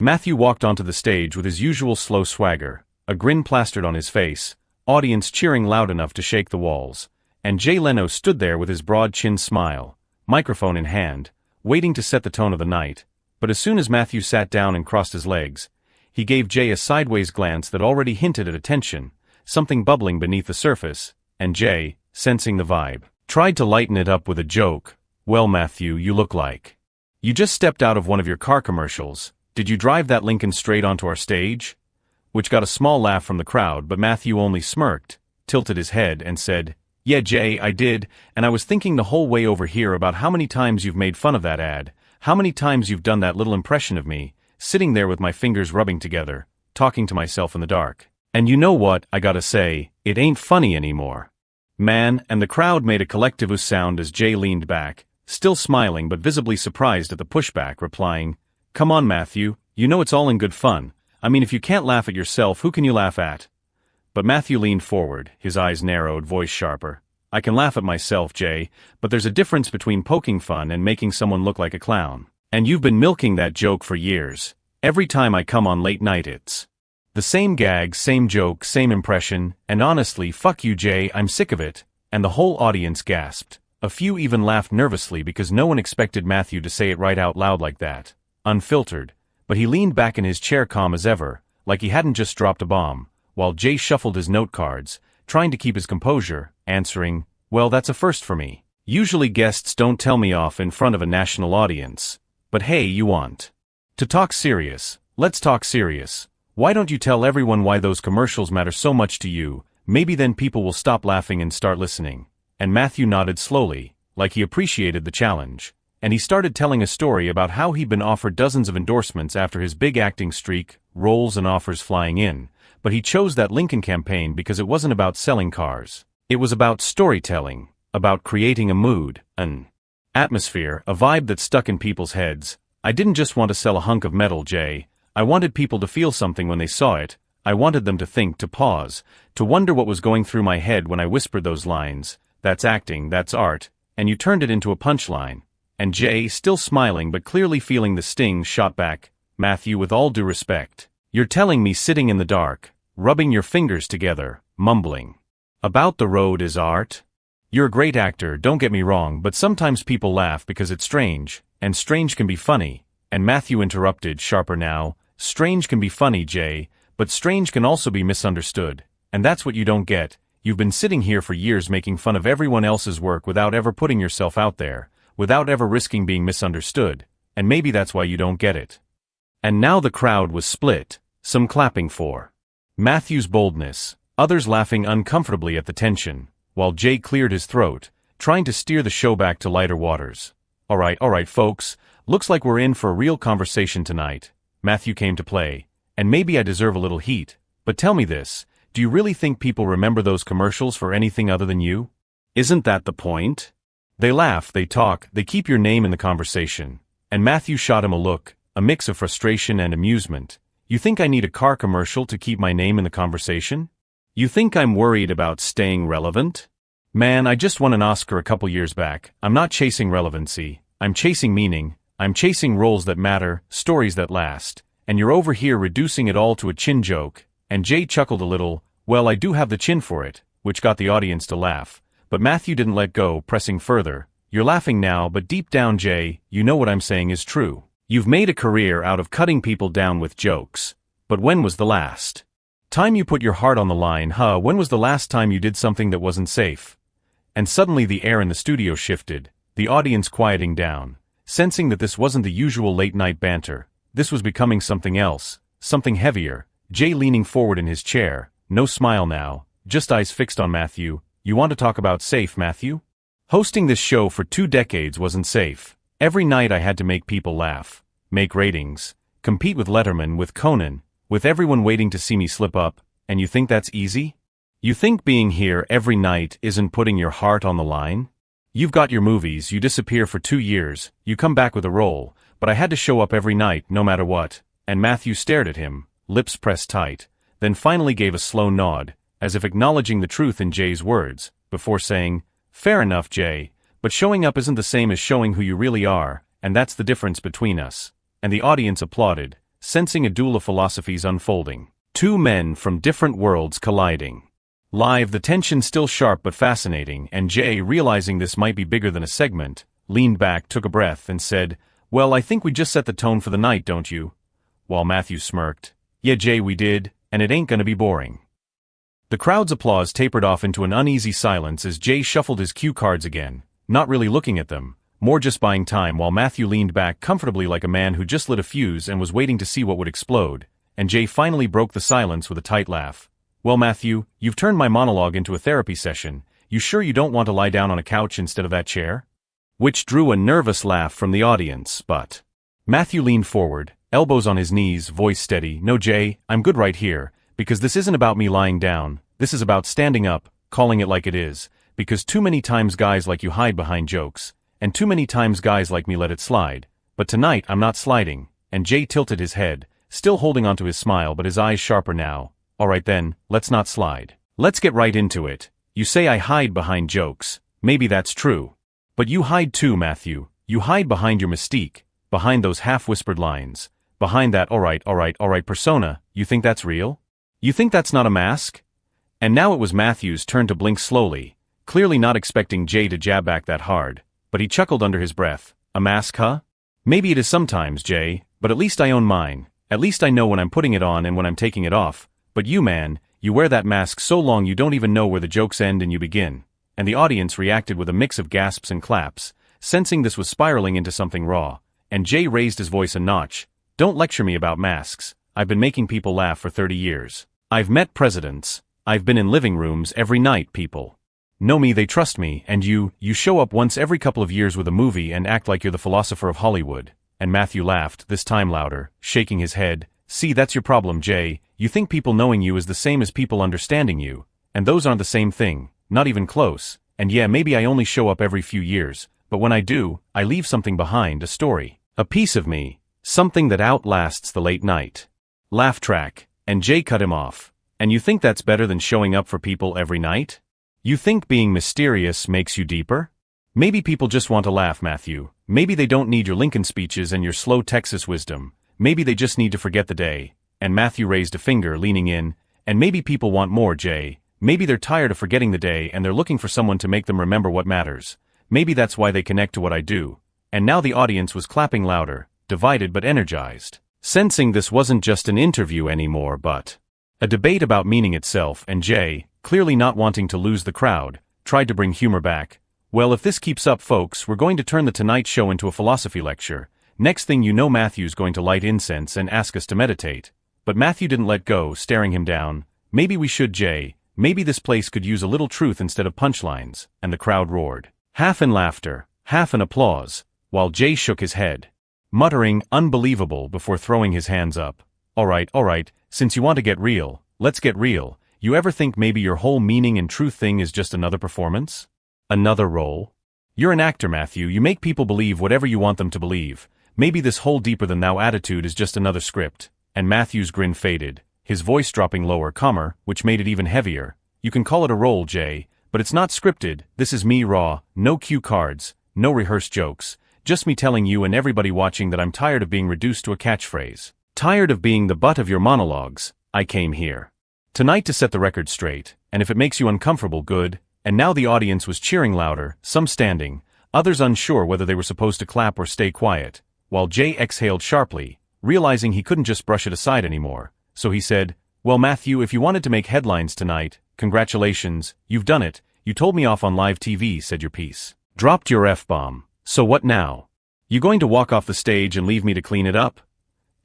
Matthew walked onto the stage with his usual slow swagger, a grin plastered on his face, audience cheering loud enough to shake the walls, and Jay Leno stood there with his broad-chinned smile, microphone in hand, waiting to set the tone of the night. But as soon as Matthew sat down and crossed his legs, he gave Jay a sideways glance that already hinted at attention, something bubbling beneath the surface, and Jay, sensing the vibe, tried to lighten it up with a joke. "Well, Matthew, you look like you just stepped out of one of your car commercials. Did you drive that Lincoln straight onto our stage?" Which got a small laugh from the crowd, but Matthew only smirked, tilted his head, and said, "Yeah, Jay, I did, and I was thinking the whole way over here about how many times you've made fun of that ad, how many times you've done that little impression of me, sitting there with my fingers rubbing together, talking to myself in the dark. And you know what, I gotta say, it ain't funny anymore. Man," and the crowd made a collective sound as Jay leaned back, still smiling but visibly surprised at the pushback, replying, "Come on, Matthew, you know it's all in good fun. I mean, if you can't laugh at yourself, who can you laugh at?" But Matthew leaned forward, his eyes narrowed, voice sharper. "I can laugh at myself, Jay, but there's a difference between poking fun and making someone look like a clown. And you've been milking that joke for years. Every time I come on late night it's the same gag, same joke, same impression, and honestly, fuck you, Jay, I'm sick of it." And the whole audience gasped. A few even laughed nervously because no one expected Matthew to say it right out loud like that. Unfiltered. But he leaned back in his chair calm as ever, like he hadn't just dropped a bomb, while Jay shuffled his note cards, trying to keep his composure, answering, "Well, that's a first for me. Usually guests don't tell me off in front of a national audience. But hey, you want to talk serious? Let's talk serious. Why don't you tell everyone why those commercials matter so much to you? Maybe then people will stop laughing and start listening." And Matthew nodded slowly, like he appreciated the challenge. And he started telling a story about how he'd been offered dozens of endorsements after his big acting streak, roles and offers flying in, but he chose that Lincoln campaign because it wasn't about selling cars. It was about storytelling, about creating a mood, an atmosphere, a vibe that stuck in people's heads. "I didn't just want to sell a hunk of metal, Jay. I wanted people to feel something when they saw it. I wanted them to think, to pause, to wonder what was going through my head when I whispered those lines. That's acting, that's art, and you turned it into a punchline." And Jay, still smiling but clearly feeling the sting, shot back, "Matthew, with all due respect, you're telling me sitting in the dark, rubbing your fingers together, mumbling about the road is art? You're a great actor, don't get me wrong, but sometimes people laugh because it's strange, and strange can be funny." And Matthew interrupted, sharper now, "Strange can be funny, Jay, but strange can also be misunderstood. And that's what you don't get. You've been sitting here for years making fun of everyone else's work without ever putting yourself out there, without ever risking being misunderstood, and maybe that's why you don't get it." And now the crowd was split, some clapping for Matthew's boldness, others laughing uncomfortably at the tension, while Jay cleared his throat, trying to steer the show back to lighter waters. All right, folks, looks like we're in for a real conversation tonight. Matthew came to play, and maybe I deserve a little heat, but tell me this, do you really think people remember those commercials for anything other than you? Isn't that the point? They laugh, they talk, they keep your name in the conversation. And Matthew shot him a look, a mix of frustration and amusement. "You think I need a car commercial to keep my name in the conversation? You think I'm worried about staying relevant? Man, I just won an Oscar a couple years back. I'm not chasing relevancy. I'm chasing meaning. I'm chasing roles that matter, stories that last. And you're over here reducing it all to a chin joke." And Jay chuckled a little, "Well, I do have the chin for it," which got the audience to laugh. But Matthew didn't let go, pressing further. "You're laughing now, but deep down, Jay, you know what I'm saying is true. You've made a career out of cutting people down with jokes. But when was the last time you put your heart on the line, huh? When was the last time you did something that wasn't safe?" And suddenly the air in the studio shifted, the audience quieting down, sensing that this wasn't the usual late-night banter. This was becoming something else, something heavier. Jay leaning forward in his chair, no smile now, just eyes fixed on Matthew. "You want to talk about safe, Matthew? Hosting this show for 2 decades wasn't safe. Every night I had to make people laugh, make ratings, compete with Letterman, with Conan, with everyone waiting to see me slip up, and you think that's easy? You think being here every night isn't putting your heart on the line? You've got your movies, you disappear for 2 years, you come back with a role, but I had to show up every night, no matter what." And Matthew stared at him, lips pressed tight, then finally gave a slow nod, as if acknowledging the truth in Jay's words, before saying, "Fair enough, Jay, but showing up isn't the same as showing who you really are, and that's the difference between us." And the audience applauded, sensing a duel of philosophies unfolding. Two men from different worlds colliding. Live, the tension still sharp but fascinating, and Jay, realizing this might be bigger than a segment, leaned back, took a breath, and said, "Well, I think we just set the tone for the night, don't you?" While Matthew smirked, "Yeah, Jay, we did, and it ain't gonna be boring." The crowd's applause tapered off into an uneasy silence as Jay shuffled his cue cards again, not really looking at them, more just buying time, while Matthew leaned back comfortably like a man who just lit a fuse and was waiting to see what would explode, and Jay finally broke the silence with a tight laugh. "Well, Matthew, you've turned my monologue into a therapy session. You sure you don't want to lie down on a couch instead of that chair?" Which drew a nervous laugh from the audience, but Matthew leaned forward, elbows on his knees, voice steady. "No, Jay, I'm good right here, because this isn't about me lying down, this is about standing up, calling it like it is, because too many times guys like you hide behind jokes, and too many times guys like me let it slide, but tonight I'm not sliding," and Jay tilted his head, still holding onto his smile but his eyes sharper now. "Alright then, let's not slide. Let's get right into it. You say I hide behind jokes, maybe that's true. But you hide too, Matthew, you hide behind your mystique, behind those half-whispered lines, behind that alright persona. You think that's real? You think that's not a mask?" And now it was Matthew's turn to blink slowly, clearly not expecting Jay to jab back that hard, but he chuckled under his breath. "A mask, huh? Maybe it is sometimes, Jay, but at least I own mine. At least I know when I'm putting it on and when I'm taking it off. But you, man, you wear that mask so long you don't even know where the jokes end and you begin." And the audience reacted with a mix of gasps and claps, sensing this was spiraling into something raw, and Jay raised his voice a notch. "Don't lecture me about masks. I've been making people laugh for 30 years. I've met presidents. I've been in living rooms every night. People know me, they trust me, and you show up once every couple of years with a movie and act like you're the philosopher of Hollywood." And Matthew laughed, this time louder, shaking his head. "See, that's your problem, Jay. You think people knowing you is the same as people understanding you, and those aren't the same thing, not even close. And yeah, maybe I only show up every few years, but when I do, I leave something behind, a story, a piece of me, something that outlasts the late night laugh track." And Jay cut him off. "And you think that's better than showing up for people every night? You think being mysterious makes you deeper? Maybe people just want to laugh, Matthew. Maybe they don't need your Lincoln speeches and your slow Texas wisdom. Maybe they just need to forget the day." And Matthew raised a finger, leaning in. "And maybe people want more, Jay. Maybe they're tired of forgetting the day and they're looking for someone to make them remember what matters. Maybe that's why they connect to what I do." And now the audience was clapping louder, divided but energized, sensing this wasn't just an interview anymore but a debate about meaning itself. And Jay, clearly not wanting to lose the crowd, tried to bring humor back. "Well, if this keeps up, folks, we're going to turn the Tonight Show into a philosophy lecture. Next thing you know, Matthew's going to light incense and ask us to meditate." But Matthew didn't let go, staring him down. "Maybe we should, Jay. Maybe this place could use a little truth instead of punchlines." And the crowd roared, half in laughter, half in applause, while Jay shook his head, muttering, "Unbelievable," before throwing his hands up. All right, since you want to get real, let's get real. You ever think maybe your whole meaning and truth thing is just another performance? Another role? You're an actor, Matthew. You make people believe whatever you want them to believe. Maybe this whole deeper-than-thou attitude is just another script." And Matthew's grin faded, his voice dropping lower, calmer, which made it even heavier. "You can call it a role, Jay, but it's not scripted. This is me raw, no cue cards, no rehearsed jokes, just me telling you and everybody watching that I'm tired of being reduced to a catchphrase. Tired of being the butt of your monologues. I came here tonight to set the record straight, and if it makes you uncomfortable, good." And now the audience was cheering louder, some standing, others unsure whether they were supposed to clap or stay quiet, while Jay exhaled sharply, realizing he couldn't just brush it aside anymore. So he said, "Well, Matthew, if you wanted to make headlines tonight, congratulations, you've done it. You told me off on live TV, said your piece, dropped your F-bomb. So what now? You going to walk off the stage and leave me to clean it up?"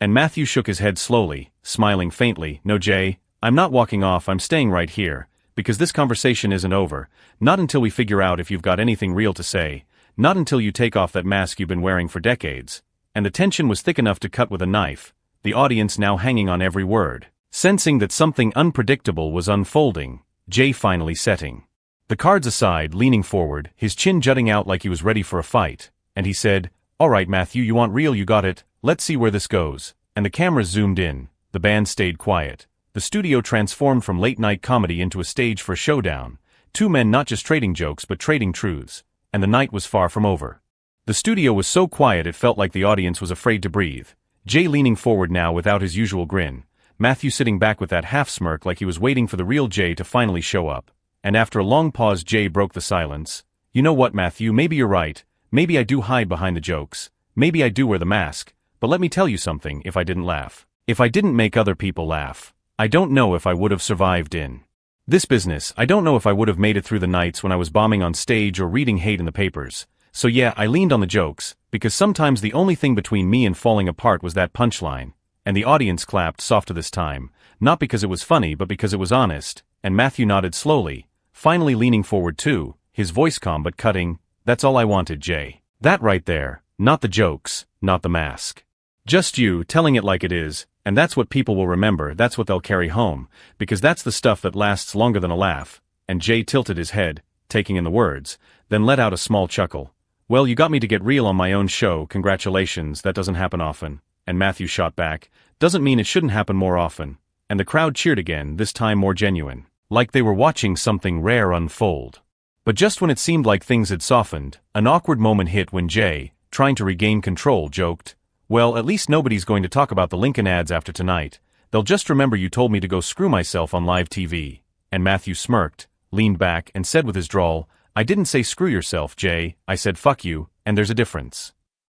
And Matthew shook his head slowly, smiling faintly. "No, Jay, I'm not walking off, I'm staying right here, because this conversation isn't over, not until we figure out if you've got anything real to say, not until you take off that mask you've been wearing for decades." And the tension was thick enough to cut with a knife, the audience now hanging on every word. Sensing that something unpredictable was unfolding, Jay finally setting the cards aside, leaning forward, his chin jutting out like he was ready for a fight, and he said, "All right, Matthew, you want real, you got it, let's see where this goes." And the cameras zoomed in, the band stayed quiet. The studio transformed from late-night comedy into a stage for a showdown, two men not just trading jokes but trading truths, and the night was far from over. The studio was so quiet it felt like the audience was afraid to breathe. Jay leaning forward now without his usual grin, Matthew sitting back with that half-smirk like he was waiting for the real Jay to finally show up. And after a long pause, Jay broke the silence. You know what, Matthew, maybe you're right. Maybe I do hide behind the jokes. Maybe I do wear the mask. But let me tell you something, if I didn't laugh. If I didn't make other people laugh, I don't know if I would have survived in this business. I don't know if I would have made it through the nights when I was bombing on stage or reading hate in the papers. So yeah, I leaned on the jokes, because sometimes the only thing between me and falling apart was that punchline. And the audience clapped softer this time, not because it was funny but because it was honest, and Matthew nodded slowly, finally leaning forward too, his voice calm but cutting. That's all I wanted, Jay. That right there, not the jokes, not the mask. Just you telling it like it is, and that's what people will remember, that's what they'll carry home, because that's the stuff that lasts longer than a laugh. And Jay tilted his head, taking in the words, then let out a small chuckle. Well, you got me to get real on my own show, congratulations, that doesn't happen often. And Matthew shot back, doesn't mean it shouldn't happen more often. And the crowd cheered again, this time more genuine, like they were watching something rare unfold. But just when it seemed like things had softened, an awkward moment hit when Jay, trying to regain control, joked, well, at least nobody's going to talk about the Lincoln ads after tonight. They'll just remember you told me to go screw myself on live TV. And Matthew smirked, leaned back, and said with his drawl, I didn't say screw yourself, Jay, I said fuck you, and there's a difference.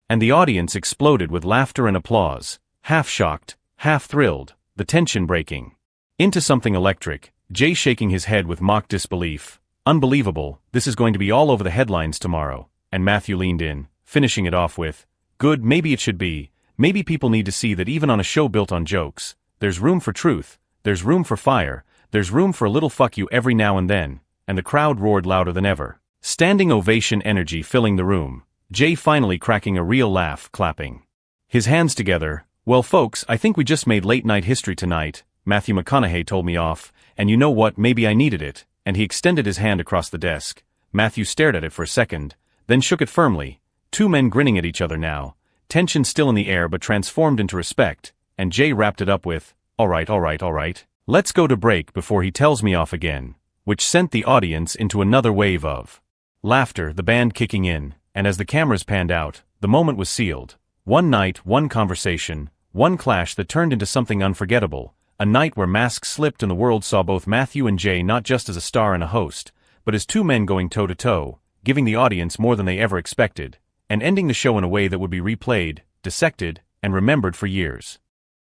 And the audience exploded with laughter and applause, half shocked, half thrilled, the tension breaking into something electric, Jay shaking his head with mock disbelief. Unbelievable, this is going to be all over the headlines tomorrow. And Matthew leaned in, finishing it off with, good, maybe it should be. Maybe people need to see that even on a show built on jokes, there's room for truth, there's room for fire, there's room for a little fuck you every now and then. And the crowd roared louder than ever. Standing ovation energy filling the room, Jay finally cracking a real laugh, clapping his hands together. Well folks, I think we just made late night history tonight. Matthew McConaughey told me off, and you know what, maybe I needed it. And he extended his hand across the desk. Matthew stared at it for a second, then shook it firmly. Two men grinning at each other now, tension still in the air but transformed into respect, and Jay wrapped it up with, all right. Let's go to break before he tells me off again, which sent the audience into another wave of laughter, the band kicking in, and as the cameras panned out, the moment was sealed. One night, one conversation, one clash that turned into something unforgettable, a night where masks slipped and the world saw both Matthew and Jay not just as a star and a host, but as two men going toe-to-toe, giving the audience more than they ever expected, and ending the show in a way that would be replayed, dissected, and remembered for years.